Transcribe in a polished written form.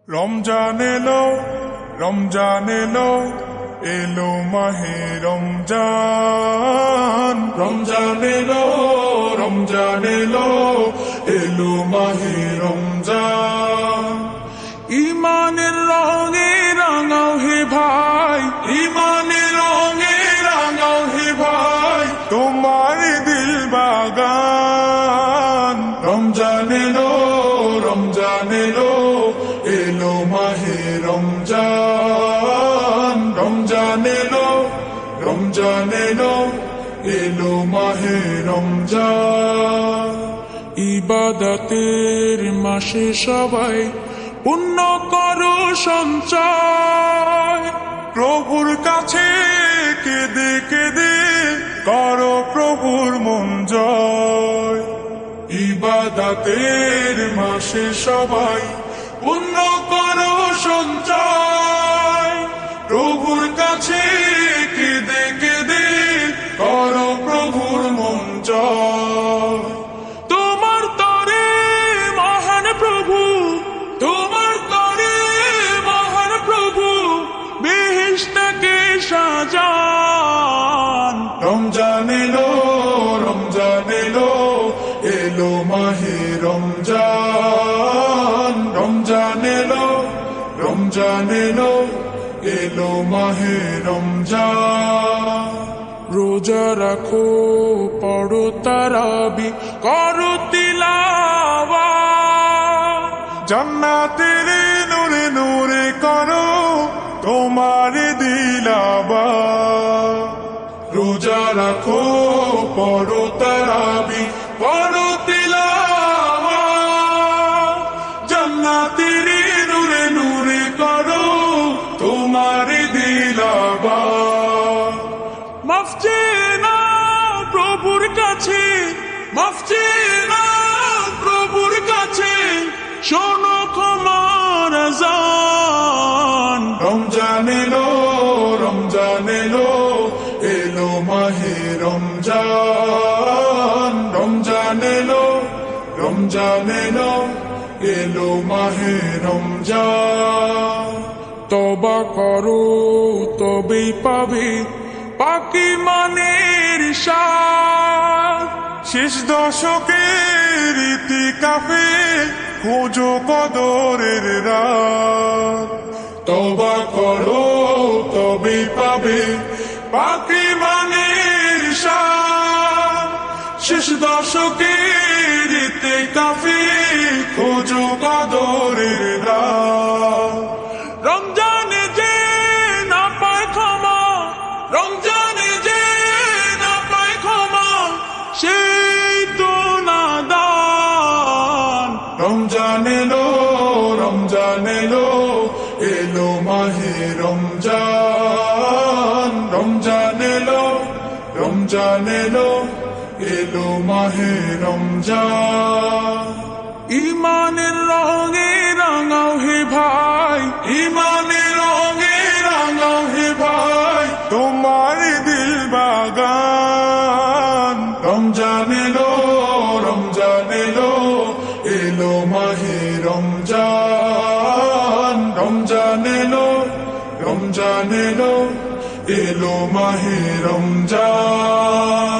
রমজান এলো, রমজান এলো, এলো মাহে রমজান। রমজান এলো, রমজান এলো, এলো মাহে রমজান। ইমানের রঙে রাঙাও হে ভাই, ইমানের রঙে রাঙাও হে ভাই, তোমার দিল বাগান। রমজান এলো, রমজান এলো, এলো মাহে রমজান। রমজান এলো, রমজান এলো, এলো মাহে রমজান। ইবাদতের মাসে সবাই পুণ্য করো সঞ্চয়, প্রভুর কাছে কেঁদে কেঁদে করো প্রভুর মন জয়। ইবাদতের মাসে সবাই পুণ্য করো সঞ্চয়, প্রভুর কাছে কেঁদে কেঁদে করো প্রভুর মন জয়। তোমার তরে মহান প্রভু, তোমার তরে মহান প্রভু বেহেশতকে সাজান। রমজান এলো, রমজান এলো, এলো মাহে রমজান। রমজান এলো, রমজান এলো, এলো মাহে রমজান। রোজা রাখো, পড়ো তারাবি, করো তিলাওয়াত, জান্নাতের নূরে নূরে করো তোমার দিলাবাত। রোজা রাখো, পড়ো তারাবি, পড়ো তিলাওয়াত, জান্নাতের নূরে নূরে করো তোমার দিলাবাত। মাফ চেয়ে নাও প্রভুর কাছে, মাফ চেয়ে নাও প্রভুর কাছে, শোনো ক্ষমার আযান। রমজান এলো, রমজান এলো, এলো মাহে রমজান। রমজান এলো, রমজান এলো, এলো মাহে রমজান। তওবা করো তবেই পাবে পাকি মানের স্বাদ, শেষ দশকের ইতিকাফে খোঁজো কদরের রাত। তওবা করো তবেই পাবে পাকি মানের স্বাদ, শেষ দশকের ইতিকাফে খোঁজো কদরের রাত। রমজানে যে না পায় ক্ষমা, রমজানে যে না পায় ক্ষমা, সেই তো নাদান। রমজান এলো, রমজান এলো, এলো মাহে রমজান। রমজান এলো, রমজান এলো, এলো মাহে রমজান। ইমানের রঙে রাঙাও হে ভাই, ইমানের রঙে রাঙাও হে ভাই, তোমার দিল বাগান। রমজান এলো, রমজান এলো, এলো মাহে রমজান। রমজান এলো, রমজান এলো, এলো মাহে রমজান।